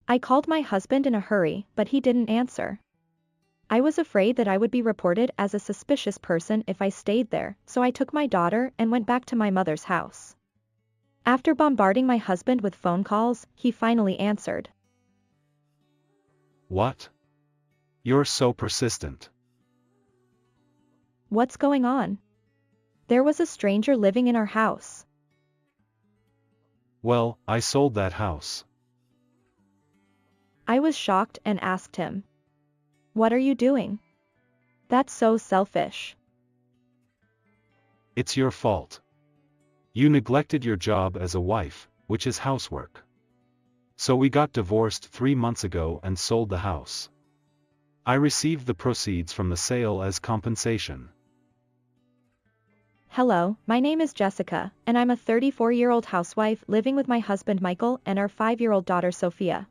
I called my husband in a hurry, but he didn't answer. I was afraid that I would be reported as a suspicious person if I stayed there, so I took my daughter and went back to my mother's house. After bombarding my husband with phone calls, he finally answered. What? You're so persistent. What's going on? There was a stranger living in our house. Well, I sold that house. I was shocked and asked him. What are you doing? That's so selfish. It's your fault. You neglected your job as a wife, which is housework. So we got divorced 3 months ago and sold the house. I received the proceeds from the sale as compensation. Hello, my name is Jessica, and I'm a 34-year-old housewife living with my husband Michael and our 5-year-old daughter Sophia.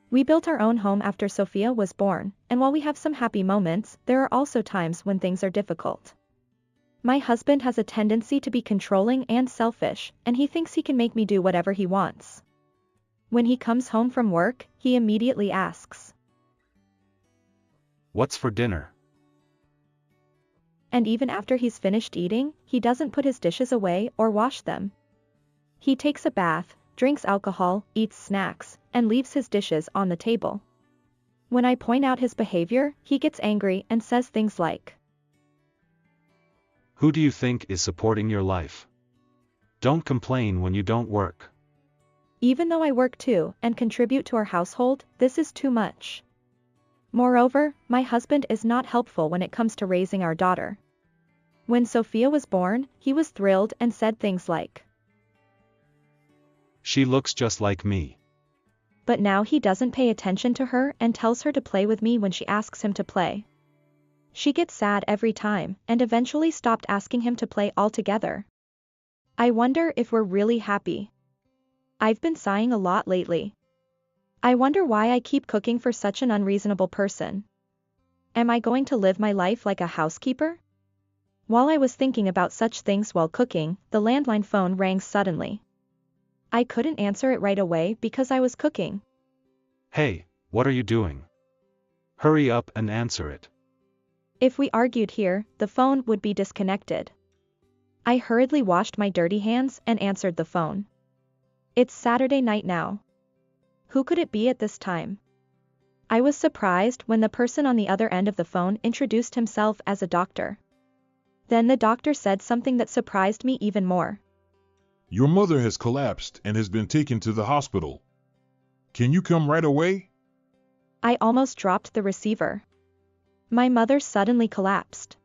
We built our own home after Sophia was born, and while we have some happy moments, there are also times when things are difficult. My husband has a tendency to be controlling and selfish, and he thinks he can make me do whatever he wants. When he comes home from work, he immediately asks, What's for dinner? And even after he's finished eating, he doesn't put his dishes away or wash them. He takes a bath, drinks alcohol, eats snacks, and leaves his dishes on the table. When I point out his behavior, he gets angry and says things like, Who do you think is supporting your life? Don't complain when you don't work. Even though I work too and contribute to our household, this is too much. Moreover, my husband is not helpful when it comes to raising our daughter. When Sophia was born, he was thrilled and said things like, She looks just like me. But now he doesn't pay attention to her and tells her to play with me when she asks him to play. She gets sad every time and eventually stopped asking him to play altogether. I wonder if we're really happy. I've been sighing a lot lately. I wonder why I keep cooking for such an unreasonable person. Am I going to live my life like a housekeeper? While I was thinking about such things while cooking, the landline phone rang suddenly. I couldn't answer it right away because I was cooking. Hey, what are you doing? Hurry up and answer it. If we argued here, the phone would be disconnected. I hurriedly washed my dirty hands and answered the phone. It's Saturday night now. Who could it be at this time? I was surprised when the person on the other end of the phone introduced himself as a doctor. Then the doctor said something that surprised me even more. Your mother has collapsed and has been taken to the hospital. Can you come right away? I almost dropped the receiver. My mother suddenly collapsed.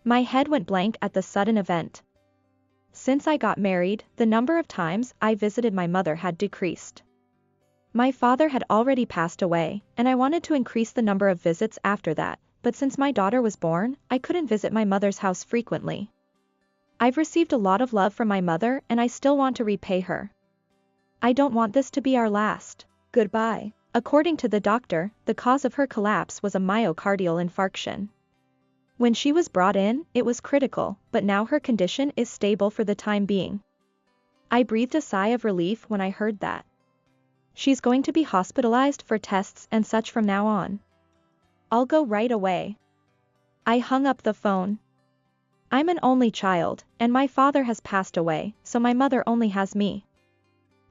My head went blank at the sudden event. Since I got married, the number of times I visited my mother had decreased. My father had already passed away, and I wanted to increase the number of visits after that, but since my daughter was born, I couldn't visit my mother's house frequently. I've received a lot of love from my mother and I still want to repay her. I don't want this to be our last goodbye. According to the doctor, the cause of her collapse was a myocardial infarction. When she was brought in, it was critical, but now her condition is stable for the time being. I breathed a sigh of relief when I heard that. She's going to be hospitalized for tests and such from now on. I'll go right away. I hung up the phone. I'm an only child, and my father has passed away, so my mother only has me.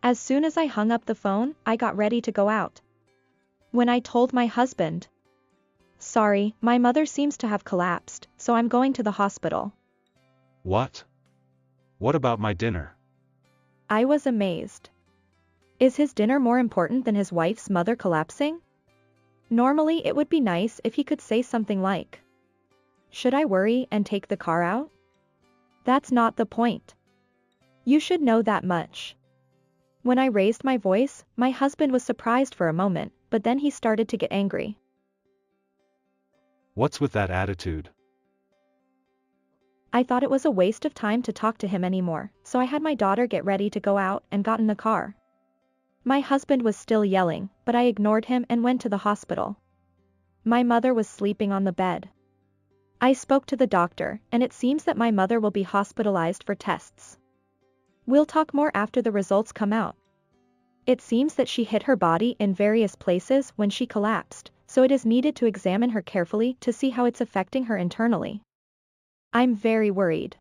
As soon as I hung up the phone, I got ready to go out. When I told my husband, Sorry, my mother seems to have collapsed, so I'm going to the hospital. What? What about my dinner? I was amazed. Is his dinner more important than his wife's mother collapsing? Normally it would be nice if he could say something like, Should I worry and take the car out? That's not the point. You should know that much. When I raised my voice, my husband was surprised for a moment, but then he started to get angry. What's with that attitude? I thought it was a waste of time to talk to him anymore, so I had my daughter get ready to go out and got in the car. My husband was still yelling, but I ignored him and went to the hospital. My mother was sleeping on the bed. I spoke to the doctor, and it seems that my mother will be hospitalized for tests. We'll talk more after the results come out. It seems that she hit her body in various places when she collapsed, so it is needed to examine her carefully to see how it's affecting her internally. I'm very worried.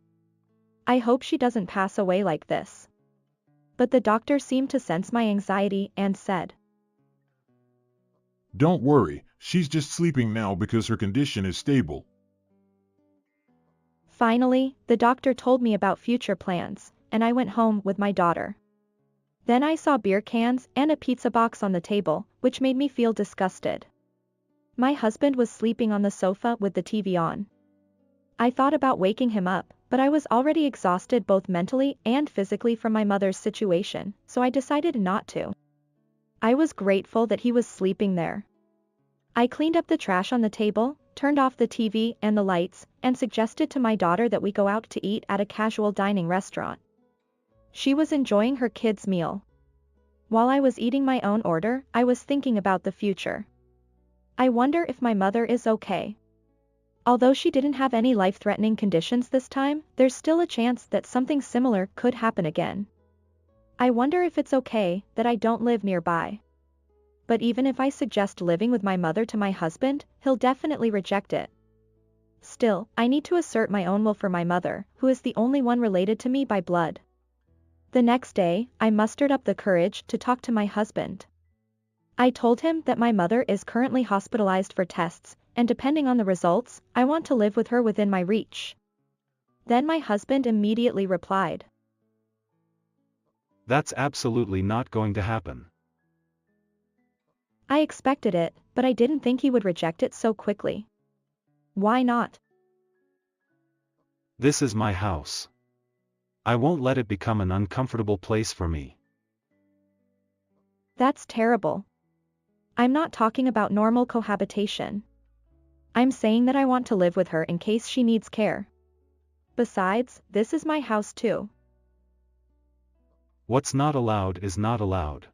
I hope she doesn't pass away like this. But the doctor seemed to sense my anxiety and said, Don't worry, she's just sleeping now because her condition is stable. Finally, the doctor told me about future plans, and I went home with my daughter. Then I saw beer cans and a pizza box on the table, which made me feel disgusted. My husband was sleeping on the sofa with the TV on. I thought about waking him up, but I was already exhausted both mentally and physically from my mother's situation, so I decided not to. I was grateful that he was sleeping there. I cleaned up the trash on the table, turned off the TV and the lights, and suggested to my daughter that we go out to eat at a casual dining restaurant. She was enjoying her kids' meal. While I was eating my own order, I was thinking about the future. I wonder if my mother is okay. Although she didn't have any life-threatening conditions this time, there's still a chance that something similar could happen again. I wonder if it's okay that I don't live nearby. But even if I suggest living with my mother to my husband, he'll definitely reject it. Still, I need to assert my own will for my mother, who is the only one related to me by blood. The next day, I mustered up the courage to talk to my husband. I told him that my mother is currently hospitalized for tests, and depending on the results, I want to live with her within my reach. Then my husband immediately replied, That's absolutely not going to happen. I expected it, but I didn't think he would reject it so quickly. Why not? This is my house. I won't let it become an uncomfortable place for me. That's terrible. I'm not talking about normal cohabitation. I'm saying that I want to live with her in case she needs care. Besides, this is my house too. What's not allowed is not allowed.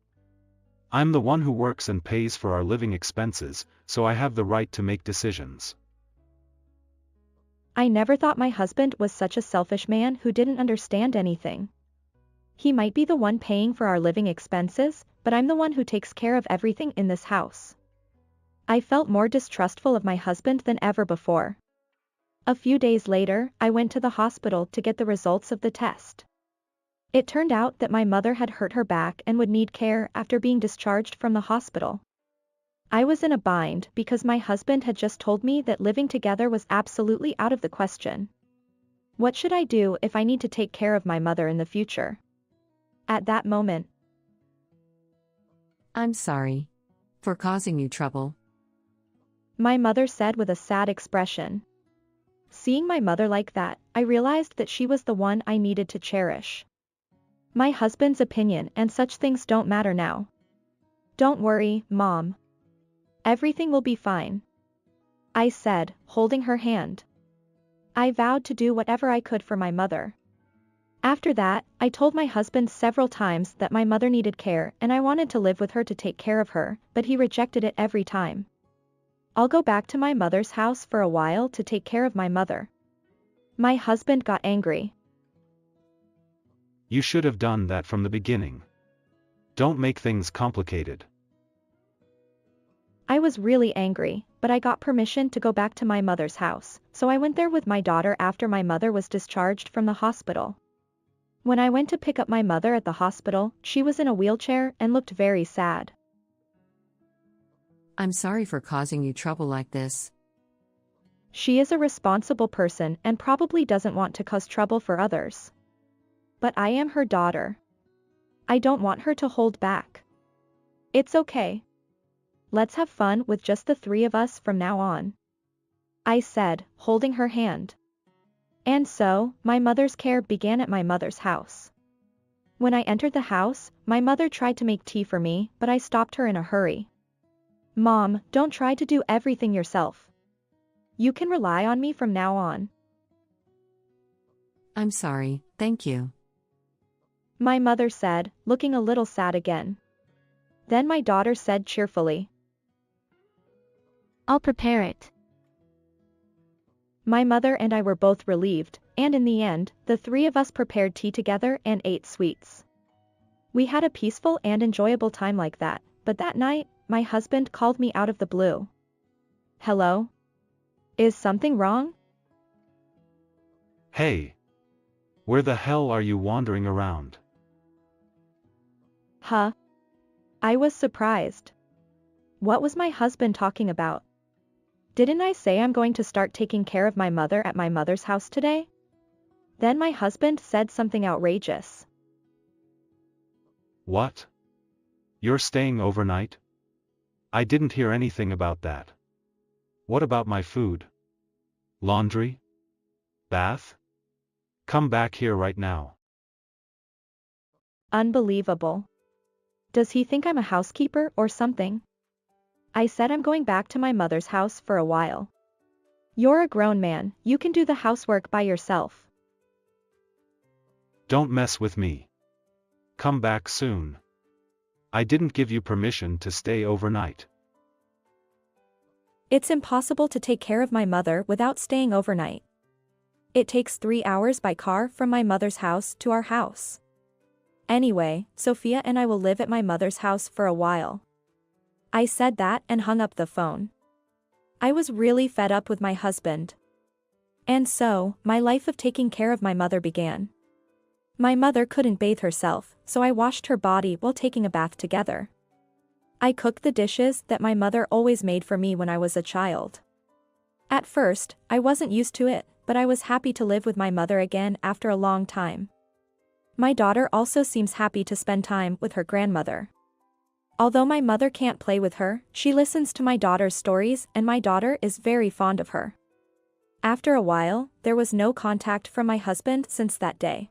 I'm the one who works and pays for our living expenses, so I have the right to make decisions. I never thought my husband was such a selfish man who didn't understand anything. He might be the one paying for our living expenses, but I'm the one who takes care of everything in this house. I felt more distrustful of my husband than ever before. A few days later, I went to the hospital to get the results of the test. It turned out that my mother had hurt her back and would need care after being discharged from the hospital. I was in a bind because my husband had just told me that living together was absolutely out of the question. What should I do if I need to take care of my mother in the future? At that moment, I'm sorry for causing you trouble. my mother said with a sad expression. Seeing my mother like that, I realized that she was the one I needed to cherish. My husband's opinion and such things don't matter now. Don't worry, Mom. Everything will be fine, I said, holding her hand. I vowed to do whatever I could for my mother. After that, I told my husband several times that my mother needed care and I wanted to live with her to take care of her, but he rejected it every time. I'll go back to my mother's house for a while to take care of my mother. My husband got angry. You should have done that from the beginning. Don't make things complicated. I was really angry, but I got permission to go back to my mother's house, so I went there with my daughter after my mother was discharged from the hospital. When I went to pick up my mother at the hospital, she was in a wheelchair and looked very sad. I'm sorry for causing you trouble like this. She is a responsible person and probably doesn't want to cause trouble for others. But I am her daughter. I don't want her to hold back. It's okay. Let's have fun with just the three of us from now on, I said, holding her hand. And so, my mother's care began at my mother's house. When I entered the house, my mother tried to make tea for me, but I stopped her in a hurry. Mom, don't try to do everything yourself. You can rely on me from now on. I'm sorry, thank you. My mother said, looking a little sad again. Then my daughter said cheerfully, I'll prepare it. My mother and I were both relieved, and in the end, the three of us prepared tea together and ate sweets. We had a peaceful and enjoyable time like that, but that night, my husband called me out of the blue. Hello? Is something wrong? Hey! Where the hell are you wandering around? Huh? I was surprised. What was my husband talking about? Didn't I say I'm going to start taking care of my mother at my mother's house today? Then my husband said something outrageous. What? You're staying overnight? I didn't hear anything about that. What about my food? Laundry? Bath? Come back here right now. Unbelievable. Does he think I'm a housekeeper or something? I said I'm going back to my mother's house for a while. You're a grown man, you can do the housework by yourself. Don't mess with me. Come back soon. I didn't give you permission to stay overnight. It's impossible to take care of my mother without staying overnight. It takes 3 hours by car from my mother's house to our house. Anyway, Sophia and I will live at my mother's house for a while. I said that and hung up the phone. I was really fed up with my husband. And so, my life of taking care of my mother began. My mother couldn't bathe herself, so I washed her body while taking a bath together. I cooked the dishes that my mother always made for me when I was a child. At first, I wasn't used to it, but I was happy to live with my mother again after a long time. My daughter also seems happy to spend time with her grandmother. Although my mother can't play with her, she listens to my daughter's stories and my daughter is very fond of her. After a while, there was no contact from my husband since that day.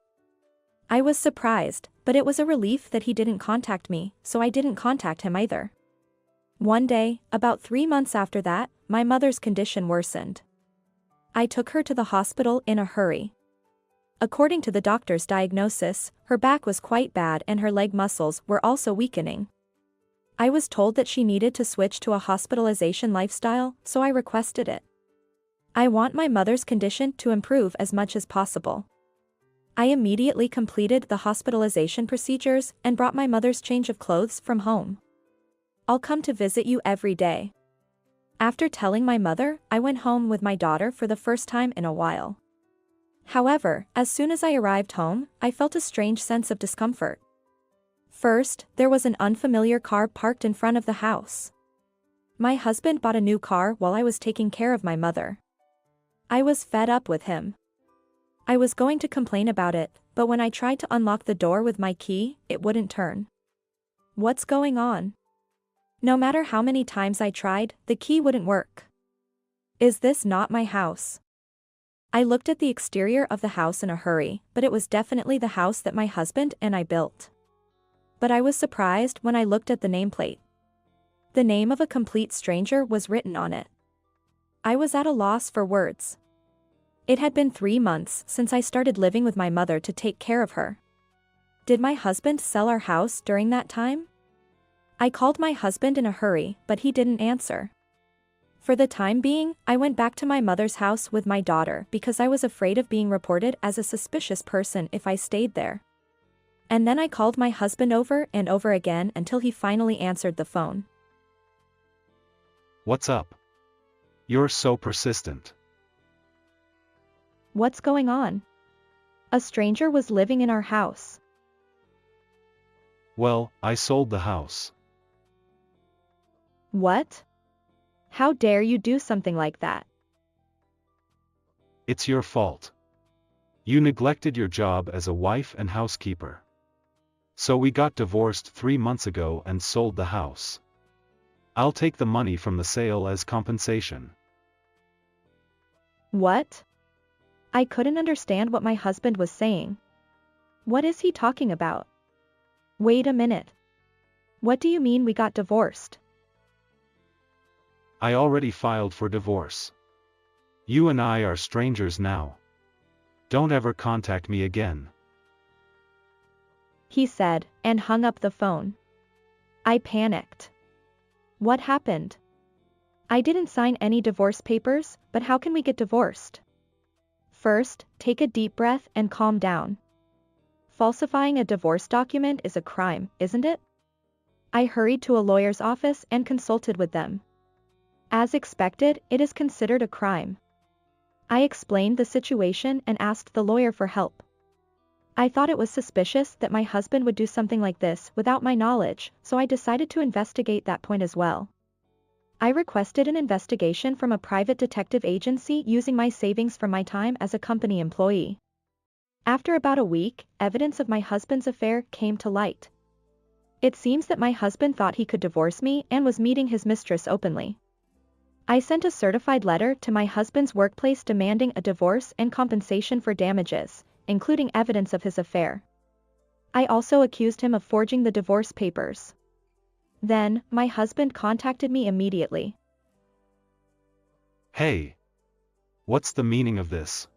I was surprised, but it was a relief that he didn't contact me, so I didn't contact him either. One day, about 3 months after that, my mother's condition worsened. I took her to the hospital in a hurry. According to the doctor's diagnosis, her back was quite bad and her leg muscles were also weakening. I was told that she needed to switch to a hospitalization lifestyle, so I requested it. I want my mother's condition to improve as much as possible. I immediately completed the hospitalization procedures and brought my mother's change of clothes from home. I'll come to visit you every day. After telling my mother, I went home with my daughter for the first time in a while. However, as soon as I arrived home, I felt a strange sense of discomfort. First, there was an unfamiliar car parked in front of the house. My husband bought a new car while I was taking care of my mother. I was fed up with him. I was going to complain about it, but when I tried to unlock the door with my key, it wouldn't turn. What's going on? No matter how many times I tried, the key wouldn't work. Is this not my house? I looked at the exterior of the house in a hurry, but it was definitely the house that my husband and I built. But I was surprised when I looked at the nameplate. The name of a complete stranger was written on it. I was at a loss for words. It had been 3 months since I started living with my mother to take care of her. Did my husband sell our house during that time? I called my husband in a hurry, but he didn't answer. For the time being, I went back to my mother's house with my daughter because I was afraid of being reported as a suspicious person if I stayed there. And then I called my husband over and over again until he finally answered the phone. What's up? You're so persistent. What's going on? A stranger was living in our house. Well, I sold the house. What? How dare you do something like that? It's your fault. You neglected your job as a wife and housekeeper. So we got divorced 3 months ago and sold the house. I'll take the money from the sale as compensation. What? I couldn't understand what my husband was saying. What is he talking about? Wait a minute. What do you mean we got divorced? I already filed for divorce. You and I are strangers now. Don't ever contact me again. He said, and hung up the phone. I panicked. What happened? I didn't sign any divorce papers, but how can we get divorced? First, take a deep breath and calm down. Falsifying a divorce document is a crime, isn't it? I hurried to a lawyer's office and consulted with them. As expected, it is considered a crime. I explained the situation and asked the lawyer for help. I thought it was suspicious that my husband would do something like this without my knowledge, so I decided to investigate that point as well. I requested an investigation from a private detective agency using my savings from my time as a company employee. After about a week, evidence of my husband's affair came to light. It seems that my husband thought he could divorce me and was meeting his mistress openly. I sent a certified letter to my husband's workplace demanding a divorce and compensation for damages, including evidence of his affair. I also accused him of forging the divorce papers. Then, my husband contacted me immediately. Hey! What's the meaning of this?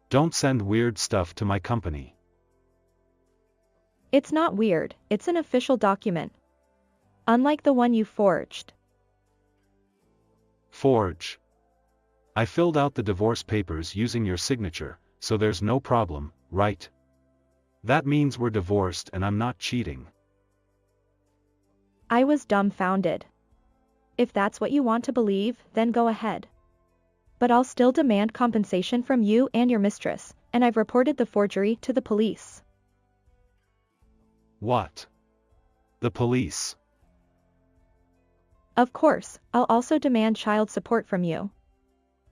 Don't send weird stuff to my company. It's not weird, it's an official document. Unlike the one you forged. Forge. I filled out the divorce papers using your signature, so there's no problem, right? That means we're divorced and I'm not cheating. I was dumbfounded. If that's what you want to believe, then go ahead. But I'll still demand compensation from you and your mistress, and I've reported the forgery to the police. What? The police? Of course, I'll also demand child support from you.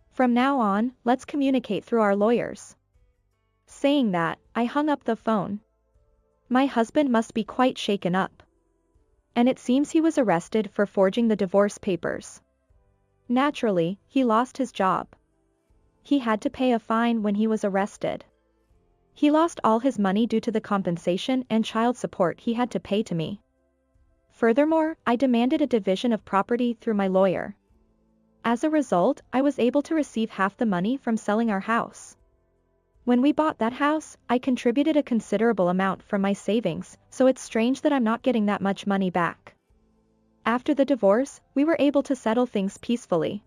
From now on, let's communicate through our lawyers. Saying that, I hung up the phone. My husband must be quite shaken up. And it seems he was arrested for forging the divorce papers. Naturally, he lost his job. He had to pay a fine when he was arrested. He lost all his money due to the compensation and child support he had to pay to me. Furthermore, I demanded a division of property through my lawyer. As a result, I was able to receive half the money from selling our house. When we bought that house, I contributed a considerable amount from my savings, so it's strange that I'm not getting that much money back. After the divorce, we were able to settle things peacefully.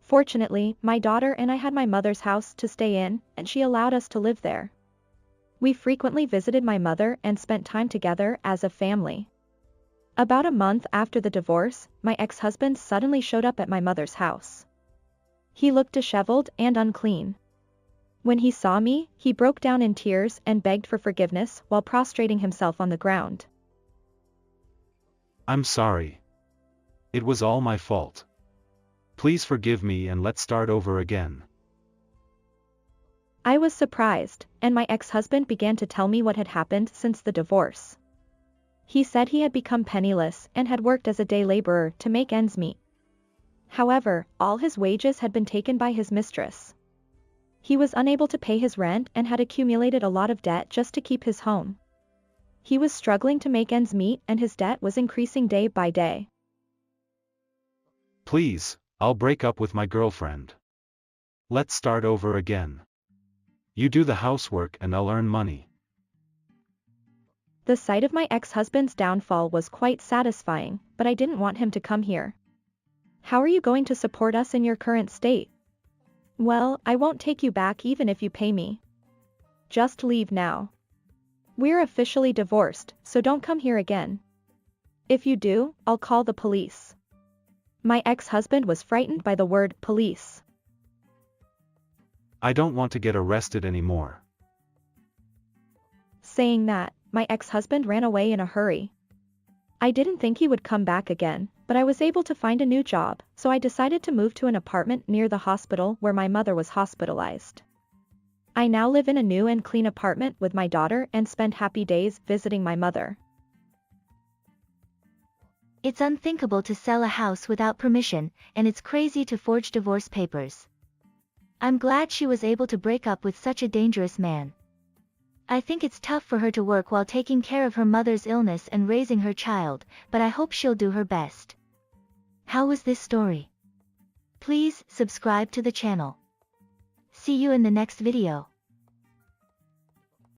Fortunately, my daughter and I had my mother's house to stay in, and she allowed us to live there. We frequently visited my mother and spent time together as a family. About a month after the divorce, my ex-husband suddenly showed up at my mother's house. He looked disheveled and unclean. When he saw me, he broke down in tears and begged for forgiveness while prostrating himself on the ground. I'm sorry. It was all my fault. Please forgive me and let's start over again. I was surprised, and my ex-husband began to tell me what had happened since the divorce. He said he had become penniless and had worked as a day laborer to make ends meet. However, all his wages had been taken by his mistress. He was unable to pay his rent and had accumulated a lot of debt just to keep his home. He was struggling to make ends meet and his debt was increasing day by day. Please, I'll break up with my girlfriend. Let's start over again. You do the housework and I'll earn money. The sight of my ex-husband's downfall was quite satisfying, but I didn't want him to come here. How are you going to support us in your current state? Well, I won't take you back even if you pay me. Just leave now. We're officially divorced, so don't come here again. If you do, I'll call the police. My ex-husband was frightened by the word police. I don't want to get arrested anymore. Saying that, my ex-husband ran away in a hurry. I didn't think he would come back again, but I was able to find a new job, so I decided to move to an apartment near the hospital where my mother was hospitalized. I now live in a new and clean apartment with my daughter and spend happy days visiting my mother. It's unthinkable to sell a house without permission, and it's crazy to forge divorce papers. I'm glad she was able to break up with such a dangerous man. I think it's tough for her to work while taking care of her mother's illness and raising her child, but I hope she'll do her best. How was this story? Please subscribe to the channel. See you in the next video.